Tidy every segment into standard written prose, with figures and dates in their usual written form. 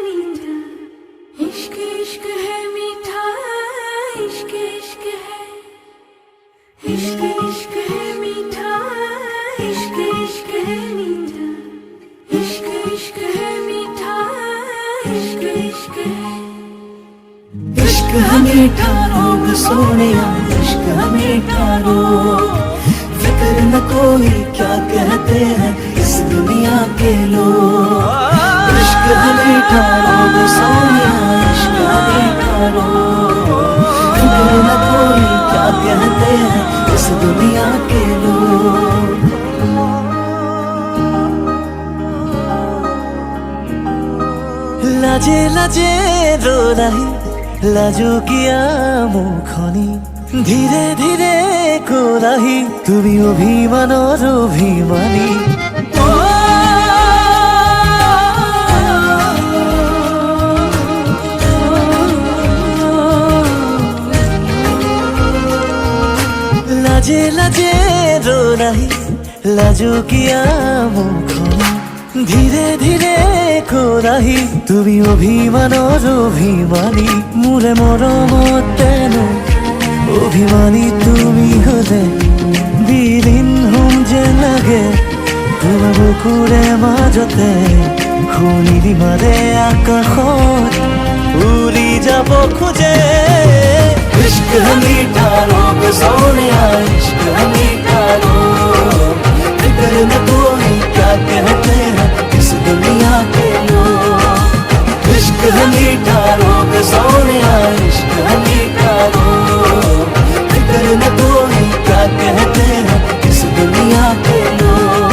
मीठा, इश्क इश्क है मीठा, इश्क इश्क है, इश्क इश्क है मीठा, इश्क इश्क है मीठा, इश्क इश्क है मीठा, इश्क इश्क है। इश्क मीठा रोग सोनिया, इश्क मीठा रोग, फिक्र न कोई क्या कहते हैं इस दुनिया के लोग। इश्क मीठा रोग सोनिया, इश्क मीठा रोग, फिक्र न कोई क्या कहते हैं इस दुनिया के लोग। लाजे लाजे रो रही লাজু কিয়া মুখনি ধীরে ধীরে কোরাহি তুমি অভিমানৰ অভিমানী। লাজে লাজে ৰো নাহি লাজু কিয়া মুখনি ধীরে ধীরে কোরাহি তুমি অভিমানৰ অভিমানী। মোৰে মৰমত তেনো অভিমানী তুমি হলে বিলীন হম যেন লাগে তোমাৰ বুকুৰে মাজতে শুনিবি মাৰে আকাশত উৰি যাব খোজে। इश्क मीठा रोग सोनिया, इश्क मीठा रोग, फिक्र न कोई क्या कहते हैं इस दुनिया के लोग। इश्क मीठा रोग सोनिया, इश्क मीठा रोग, फिक्र न कोई क्या कहते हैं इस दुनिया के लोग।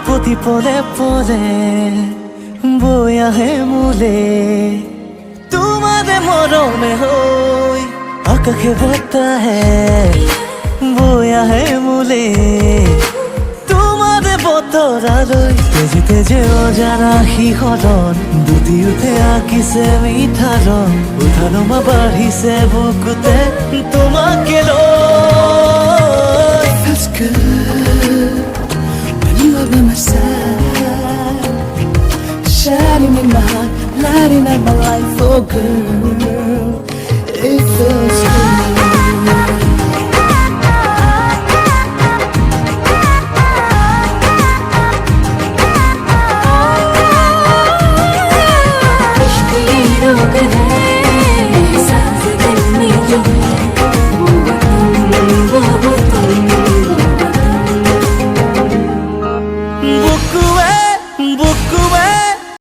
প্রতি পদে পদে বৈ আহে মোলে তোমাৰে মৰমে হৈ আকাশে বতাহে বৈ আহে মোলে তোমাৰে বতৰালৈ তেজি তেজে অজানা শিহৰণ দুটি উঠে আঁকিছে মিঠা ৰং উঠানমা বাঢ়িছে বুকুতে তোমাকে লৈ। Feels good when you are by my side, shining in my heart, lighting up my life, oh girl.